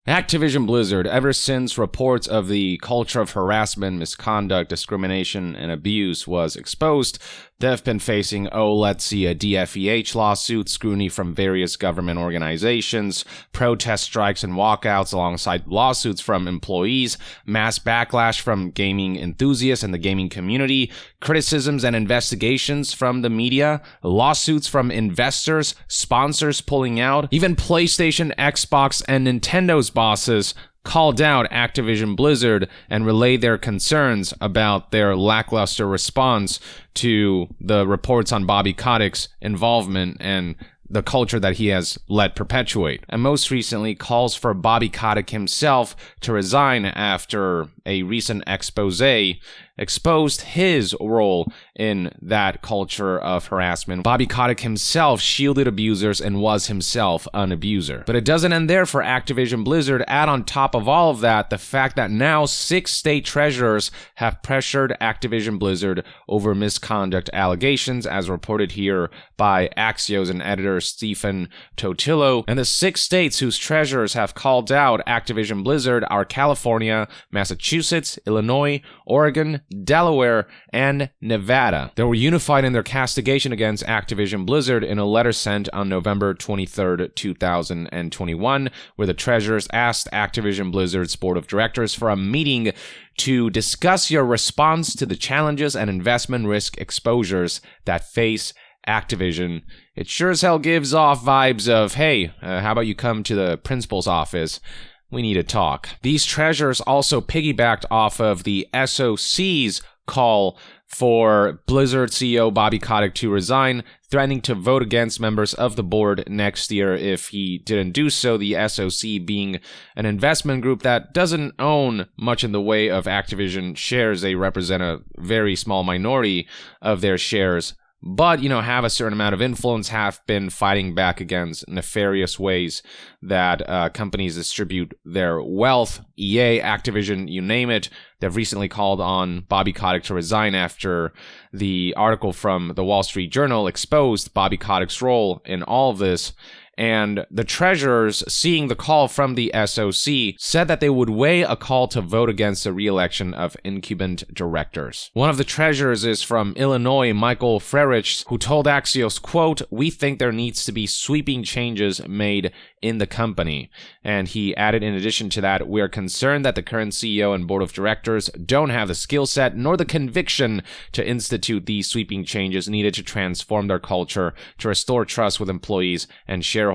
Activision Blizzard, ever since reports of the culture of harassment, misconduct, discrimination, and abuse was exposed, they've been facing, a DFEH lawsuit, scrutiny from various government organizations, protest strikes and walkouts alongside lawsuits from employees, mass backlash from gaming enthusiasts and the gaming community, criticisms and investigations from the media, lawsuits from investors, sponsors pulling out, even PlayStation, Xbox, and Nintendo's bosses called out Activision Blizzard and relayed their concerns about their lackluster response to the reports on Bobby Kotick's involvement and the culture that he has let perpetuate. And most recently, calls for Bobby Kotick himself to resign after a recent expose exposed his role in that culture of harassment. Bobby Kotick himself shielded abusers and was himself an abuser. But it doesn't end there for Activision Blizzard. Add on top of all of that, the fact that now 6 state treasurers have pressured Activision Blizzard over misconduct allegations, as reported here by Axios and editor Stephen Totillo. And the 6 states whose treasurers have called out Activision Blizzard are California, Massachusetts, Illinois, Oregon, Delaware, and Nevada. They were unified in their castigation against Activision Blizzard in a letter sent on November 23rd, 2021, where the treasurers asked Activision Blizzard's board of directors for a meeting to discuss your response to the challenges and investment risk exposures that face Activision. It sure as hell gives off vibes of, hey, how about you come to the principal's office? We need to talk. These treasurers also piggybacked off of the SOC's call for Blizzard CEO Bobby Kotick to resign, threatening to vote against members of the board next year if he didn't do so, the SOC being an investment group that doesn't own much in the way of Activision shares. They represent a very small minority of their shares, but, have a certain amount of influence, have been fighting back against nefarious ways that companies distribute their wealth. EA, Activision, you name it. They've recently called on Bobby Kotick to resign after the article from the Wall Street Journal exposed Bobby Kotick's role in all of this. And the treasurers, seeing the call from the SOC, said that they would weigh a call to vote against the re-election of incumbent directors. One of the treasurers is from Illinois, Michael Frerich, who told Axios, quote, "We think there needs to be sweeping changes made in the company." And he added, in addition to that, "We are concerned that the current CEO and board of directors don't have the skill set nor the conviction to institute these sweeping changes needed to transform their culture, to restore trust with employees and shareholders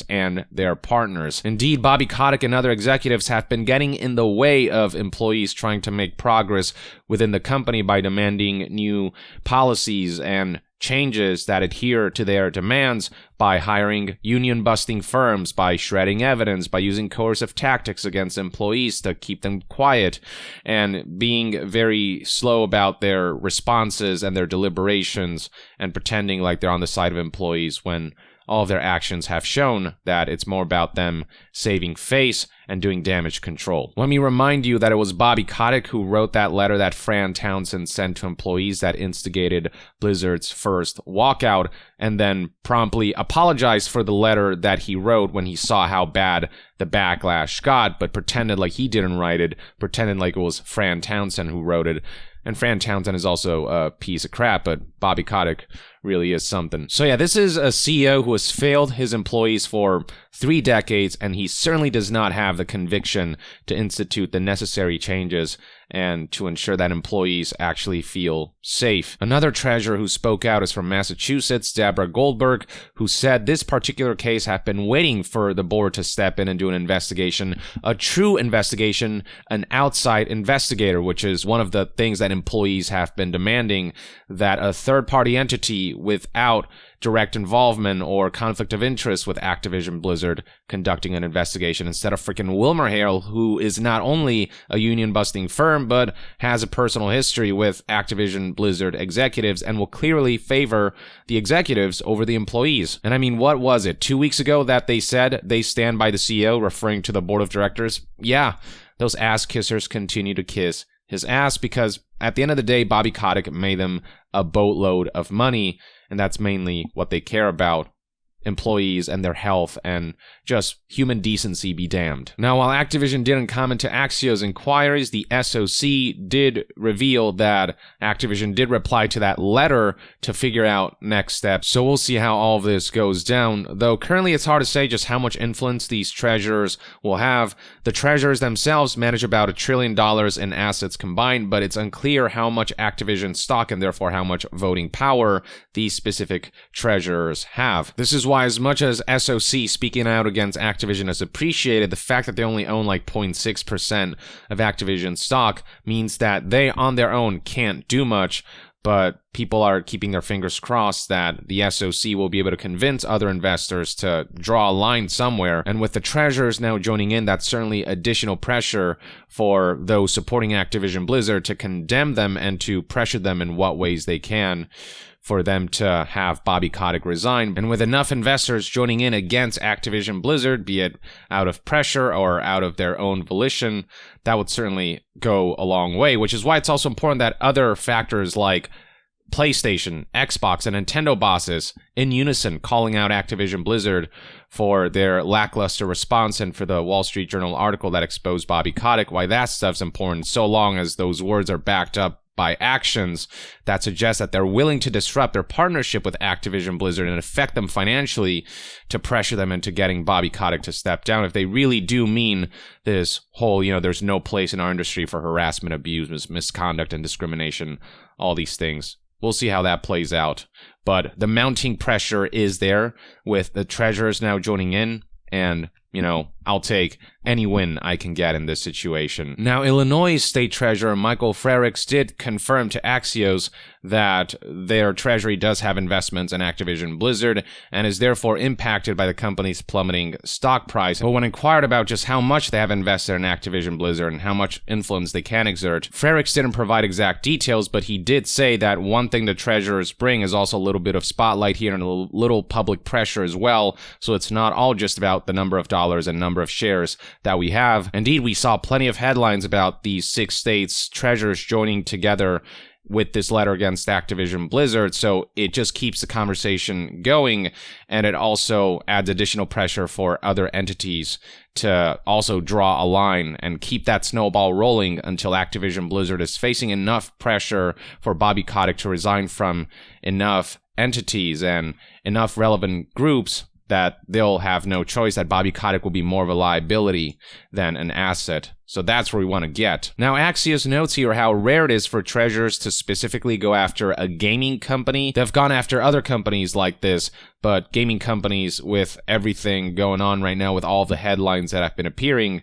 and their partners." Indeed, Bobby Kotick and other executives have been getting in the way of employees trying to make progress within the company by demanding new policies and changes that adhere to their demands, by hiring union-busting firms, by shredding evidence, by using coercive tactics against employees to keep them quiet, and being very slow about their responses and their deliberations, and pretending like they're on the side of employees when all of their actions have shown that it's more about them saving face and doing damage control. Let me remind you that it was Bobby Kotick who wrote that letter that Fran Townsend sent to employees that instigated Blizzard's first walkout, and then promptly apologized for the letter that he wrote when he saw how bad the backlash got, but pretended like he didn't write it, pretended like it was Fran Townsend who wrote it. And Fran Townsend is also a piece of crap, but Bobby Kotick really is something. So yeah, this is a CEO who has failed his employees for 3 decades, and he certainly does not have the conviction to institute the necessary changes and to ensure that employees actually feel safe. Another treasurer who spoke out is from Massachusetts, Deborah Goldberg, who said this particular case have been waiting for the board to step in and do an investigation, a true investigation, an outside investigator, which is one of the things that employees have been demanding, that a third-party entity without direct involvement or conflict of interest with Activision Blizzard conducting an investigation, instead of freaking WilmerHale, who is not only a union-busting firm, but has a personal history with Activision Blizzard executives and will clearly favor the executives over the employees. And I mean, what was it, 2 weeks ago that they said they stand by the CEO, referring to the board of directors? Yeah, those ass kissers continue to kiss his ass because at the end of the day, Bobby Kotick made them a boatload of money, and that's mainly what they care about, employees and their health and just human decency be damned. Now, while Activision didn't comment to Axios inquiries, the SOC did reveal that Activision did reply to that letter to figure out next steps. So we'll see how all of this goes down, though currently it's hard to say just how much influence these treasurers will have. The treasurers themselves manage about $1 trillion in assets combined, but it's unclear how much Activision stock and therefore how much voting power these specific treasurers have. This is why, as much as SOC speaking out against Activision is appreciated, the fact that they only own like 0.6% of Activision stock means that they on their own can't do much. But people are keeping their fingers crossed that the SOC will be able to convince other investors to draw a line somewhere. And with the treasurers now joining in, that's certainly additional pressure for those supporting Activision Blizzard to condemn them and to pressure them in what ways they can for them to have Bobby Kotick resign. And with enough investors joining in against Activision Blizzard, be it out of pressure or out of their own volition, that would certainly go a long way, which is why it's also important that other factors like PlayStation, Xbox, and Nintendo bosses in unison calling out Activision Blizzard for their lackluster response and for the Wall Street Journal article that exposed Bobby Kotick, why that stuff's important so long as those words are backed up by actions that suggest that they're willing to disrupt their partnership with Activision Blizzard and affect them financially to pressure them into getting Bobby Kotick to step down. If they really do mean this whole, there's no place in our industry for harassment, abuse, misconduct, and discrimination, all these things. We'll see how that plays out. But the mounting pressure is there with the treasurers now joining in, and I'll take any win I can get in this situation. Now, Illinois State Treasurer Michael Frerichs did confirm to Axios that their treasury does have investments in Activision Blizzard and is therefore impacted by the company's plummeting stock price. But when inquired about just how much they have invested in Activision Blizzard and how much influence they can exert, Frerichs didn't provide exact details, but he did say that one thing the treasurers bring is also a little bit of spotlight here and a little public pressure as well, so it's not all just about the number of dollars and number of shares that we have. Indeed, we saw plenty of headlines about these 6 states' treasurers joining together with this letter against Activision Blizzard, so it just keeps the conversation going, and it also adds additional pressure for other entities to also draw a line and keep that snowball rolling until Activision Blizzard is facing enough pressure for Bobby Kotick to resign from enough entities and enough relevant groups that they'll have no choice, that Bobby Kotick will be more of a liability than an asset. So that's where we want to get. Now, Axios notes here how rare it is for treasurers to specifically go after a gaming company. They've gone after other companies like this, but gaming companies, with everything going on right now with all the headlines that have been appearing,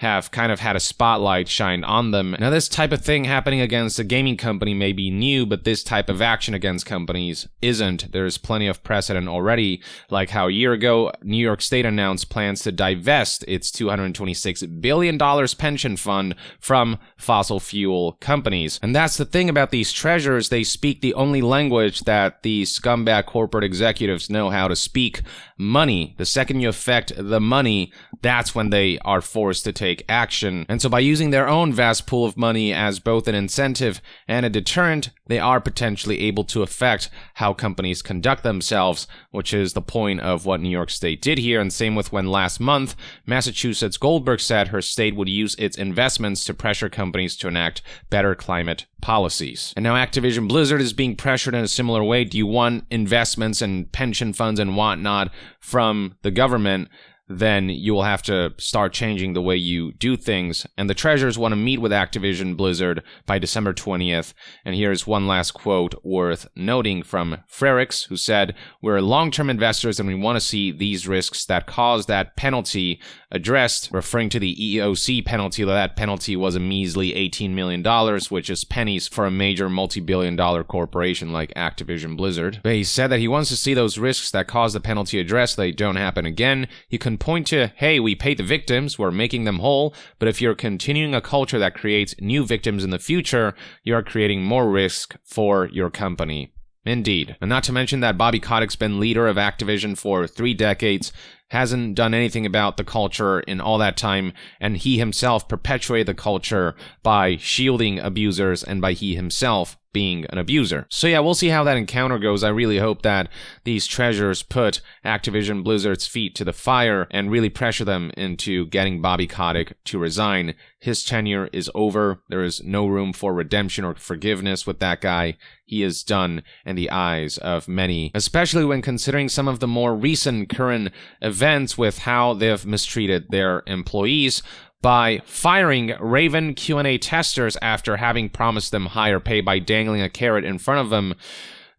have kind of had a spotlight shined on them. Now, this type of thing happening against a gaming company may be new, but this type of action against companies isn't. There's plenty of precedent already, like how a year ago, New York State announced plans to divest its $226 billion pension fund from fossil fuel companies. And that's the thing about these treasurers, they speak the only language that these scumbag corporate executives know how to speak: money. The second you affect the money, that's when they are forced to take action. And so by using their own vast pool of money as both an incentive and a deterrent, they are potentially able to affect how companies conduct themselves, which is the point of what New York State did here. And same with when last month, Massachusetts Goldberg said her state would use its investments to pressure companies to enact better climate policies. And now Activision Blizzard is being pressured in a similar way. Do you want investments and pension funds and whatnot from the government? Then you will have to start changing the way you do things. And the treasurers want to meet with Activision Blizzard by December 20th. And here's one last quote worth noting from Frerichs, who said, "We're long-term investors and we want to see these risks that cause that penalty addressed," referring to the EEOC penalty. That penalty was a measly $18 million, which is pennies for a major multi-billion-dollar corporation like Activision Blizzard. But he said that he wants to see those risks that cause the penalty addressed, they don't happen again. You can point to, hey, we paid the victims, we're making them whole, but if you're continuing a culture that creates new victims in the future, you are creating more risk for your company. Indeed. And not to mention that Bobby Kotick's been leader of Activision for 3 decades, hasn't done anything about the culture in all that time, and he himself perpetuated the culture by shielding abusers and by he himself being an abuser. So yeah, we'll see how that encounter goes. I really hope that these treasures put Activision Blizzard's feet to the fire and really pressure them into getting Bobby Kotick to resign. His tenure is over. There is no room for redemption or forgiveness with that guy. He is done in the eyes of many, especially when considering some of the more recent current events with how they've mistreated their employees by firing Raven Q&A testers after having promised them higher pay by dangling a carrot in front of them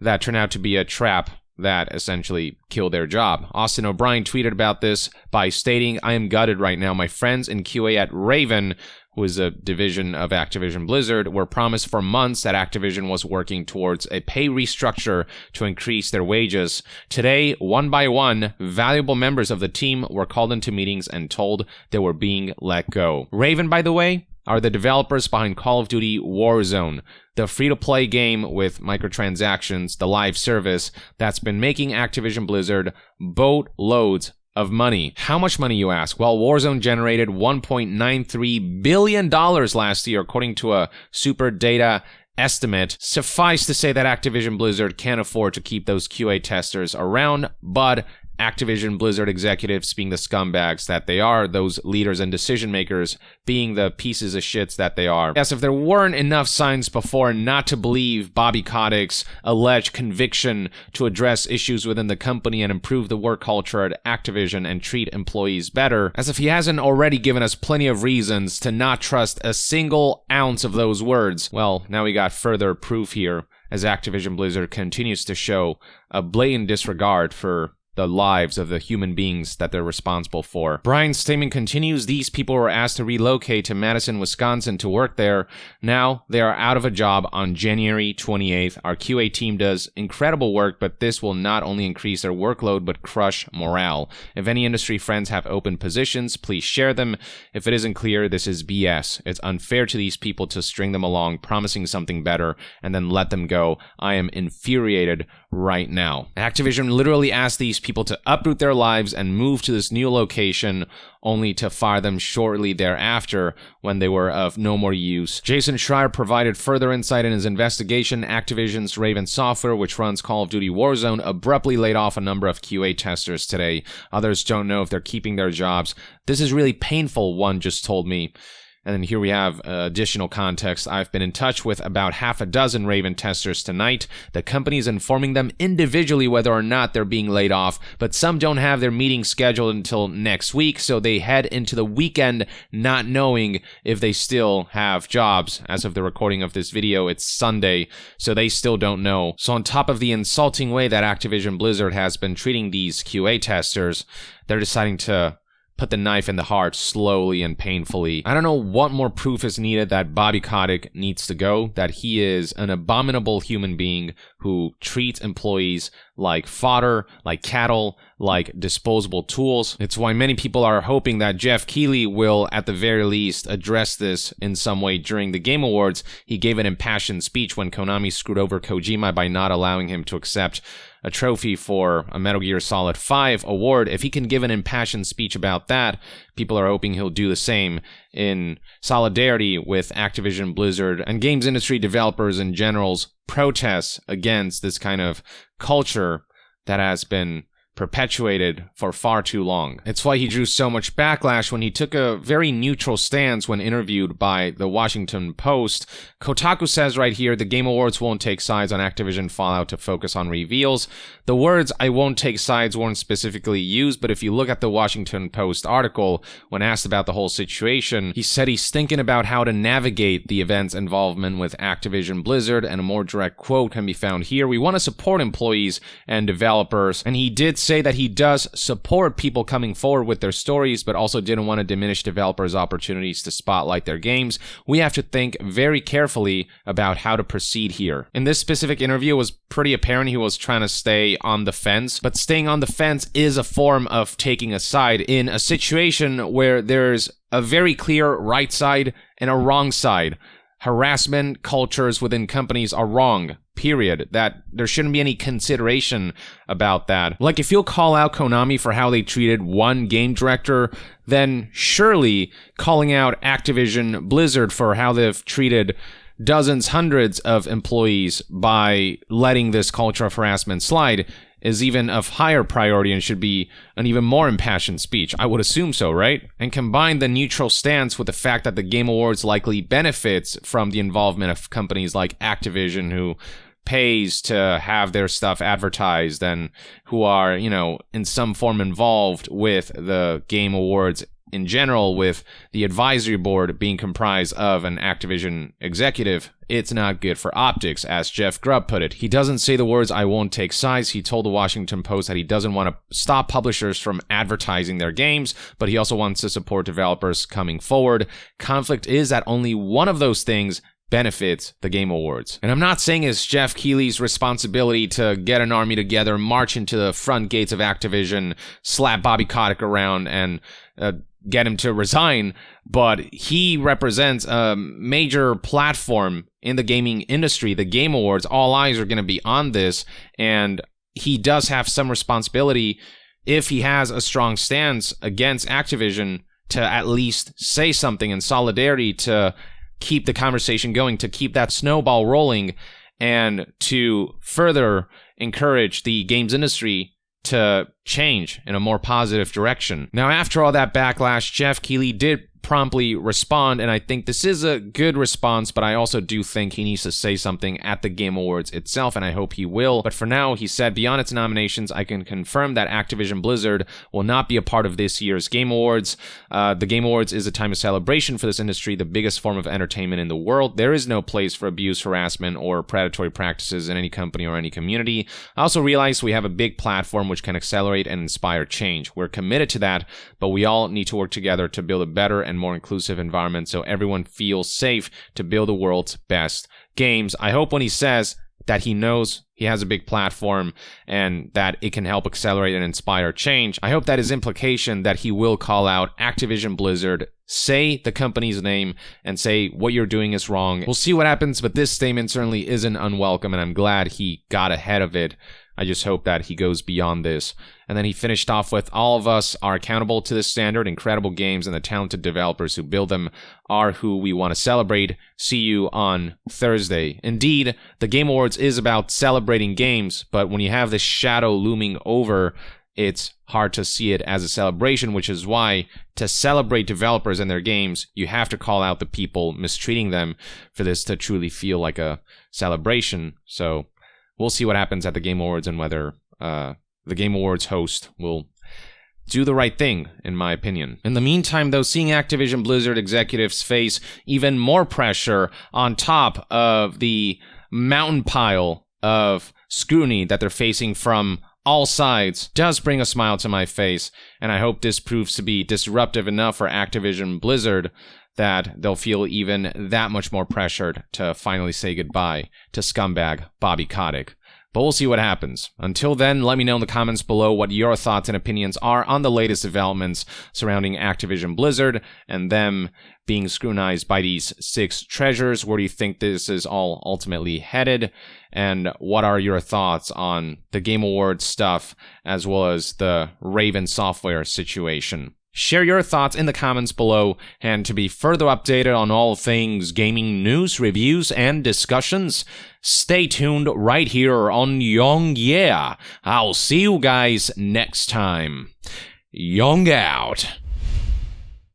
that turned out to be a trap that essentially killed their job. Austin O'Brien tweeted about this by stating, "I am gutted right now. My friends in QA at Raven," who is a division of Activision Blizzard, were promised for months that Activision was working towards a pay restructure to increase their wages. Today, one by one, valuable members of the team were called into meetings and told they were being let go. Raven, by the way, are the developers behind Call of Duty Warzone, the free-to-play game with microtransactions, the live service that's been making Activision Blizzard boatloads of money. How much money, you ask? Well, Warzone generated $1.93 billion last year, according to a Super Data estimate. Suffice to say that Activision Blizzard can't afford to keep those QA testers around, but Activision Blizzard executives, being the scumbags that they are, those leaders and decision makers being the pieces of shits that they are. Yes, if there weren't enough signs before not to believe Bobby Kotick's alleged conviction to address issues within the company and improve the work culture at Activision and treat employees better, as if he hasn't already given us plenty of reasons to not trust a single ounce of those words. Well, now we got further proof here as Activision Blizzard continues to show a blatant disregard for the lives of the human beings that they're responsible for. Brian's statement continues, "These people were asked to relocate to Madison, Wisconsin to work there. Now they are out of a job on January 28th. Our QA team does incredible work, but this will not only increase their workload, but crush morale. If any industry friends have open positions, please share them. If it isn't clear, this is BS. It's unfair to these people to string them along, promising something better, and then let them go. I am infuriated right now." Activision literally asked these people to uproot their lives and move to this new location, only to fire them shortly thereafter when they were of no more use. Jason Schreier provided further insight in his investigation. Activision's Raven Software, which runs Call of Duty Warzone, abruptly laid off a number of QA testers today. Others don't know if they're keeping their jobs. "This is really painful," one just told me. And then here we have additional context. "I've been in touch with about half a dozen Raven testers tonight. The company's informing them individually whether or not they're being laid off, but some don't have their meetings scheduled until next week, so they head into the weekend not knowing if they still have jobs." As of the recording of this video, it's Sunday, so they still don't know. So on top of the insulting way that Activision Blizzard has been treating these QA testers, they're deciding to put the knife in the heart slowly and painfully. I don't know what more proof is needed that Bobby Kotick needs to go, that he is an abominable human being who treats employees like fodder, like cattle, like disposable tools. It's why many people are hoping that Jeff Keighley will, at the very least, address this in some way during the Game Awards. He gave an impassioned speech when Konami screwed over Kojima by not allowing him to accept a trophy for a Metal Gear Solid 5 award. If he can give an impassioned speech about that, people are hoping he'll do the same in solidarity with Activision Blizzard and games industry developers in general's protests against this kind of culture that has been perpetuated for far too long. It's why he drew so much backlash when he took a very neutral stance when interviewed by the Washington Post. Kotaku says right here, "The Game Awards won't take sides on Activision Fallout to focus on reveals." The words "I won't take sides" weren't specifically used, but if you look at the Washington Post article, when asked about the whole situation, he said he's thinking about how to navigate the event's involvement with Activision Blizzard, and a more direct quote can be found here. "We want to support employees and developers," and he did say that he does support people coming forward with their stories, but also didn't want to diminish developers' opportunities to spotlight their games. "We have to think very carefully about how to proceed here." In this specific interview, it was pretty apparent he was trying to stay on the fence, but staying on the fence is a form of taking a side in a situation where there's a very clear right side and a wrong side. Harassment cultures within companies are wrong, period. That there shouldn't be any consideration about that. Like, if you'll call out Konami for how they treated one game director, then surely calling out Activision Blizzard for how they've treated dozens, hundreds of employees by letting this culture of harassment slide is even of higher priority and should be an even more impassioned speech. I would assume so, right? And combine the neutral stance with the fact that the Game Awards likely benefits from the involvement of companies like Activision, who pays to have their stuff advertised and who are, in some form involved with the Game Awards in general, with the advisory board being comprised of an Activision executive. It's not good for optics, as Jeff Grubb put it. He doesn't say the words, "I won't take sides." He told the Washington Post that he doesn't want to stop publishers from advertising their games, but he also wants to support developers coming forward. Conflict is that only one of those things benefits the Game Awards. And I'm not saying it's Jeff Keighley's responsibility to get an army together, march into the front gates of Activision, slap Bobby Kotick around, and get him to resign, but he represents a major platform in the gaming industry, the Game Awards. All eyes are going to be on this, and he does have some responsibility, if he has a strong stance against Activision, to at least say something in solidarity to keep the conversation going, to keep that snowball rolling, and to further encourage the games industry to change in a more positive direction. Now, after all that backlash, Jeff Keighley did promptly respond, and I think this is a good response, but I also do think he needs to say something at the Game Awards itself, and I hope he will. But for now, he said, beyond its nominations, I can confirm that Activision Blizzard will not be a part of this year's Game Awards. The Game Awards is a time of celebration for this industry, the biggest form of entertainment in the world. There is no place for abuse, harassment, or predatory practices in any company or any community. I also realize we have a big platform which can accelerate and inspire change. We're committed to that, but we all need to work together to build a better and more inclusive environment so everyone feels safe to build the world's best games. I hope when he says that he knows he has a big platform and that it can help accelerate and inspire change, I hope that his implication that he will call out Activision Blizzard, say the company's name, and say what you're doing is wrong. We'll see what happens, but this statement certainly isn't unwelcome, and I'm glad he got ahead of it. I just hope that he goes beyond this. And then he finished off with, all of us are accountable to this standard. Incredible games and the talented developers who build them are who we want to celebrate. See you on Thursday. Indeed, the Game Awards is about celebrating games, but when you have this shadow looming over, it's hard to see it as a celebration, which is why to celebrate developers and their games, you have to call out the people mistreating them for this to truly feel like a celebration. So we'll see what happens at the Game Awards and whether the Game Awards host will do the right thing, in my opinion. In the meantime, though, seeing Activision Blizzard executives face even more pressure on top of the mountain pile of scrutiny that they're facing from all sides does bring a smile to my face, and I hope this proves to be disruptive enough for Activision Blizzard that they'll feel even that much more pressured to finally say goodbye to scumbag Bobby Kotick. But we'll see what happens. Until then, let me know in the comments below what your thoughts and opinions are on the latest developments surrounding Activision Blizzard and them being scrutinized by these 6 treasures. Where do you think this is all ultimately headed? And what are your thoughts on the Game Awards stuff as well as the Raven Software situation? Share your thoughts in the comments below, and to be further updated on all things gaming news, reviews, and discussions, stay tuned right here on Young Yeah. I'll see you guys next time. Young out.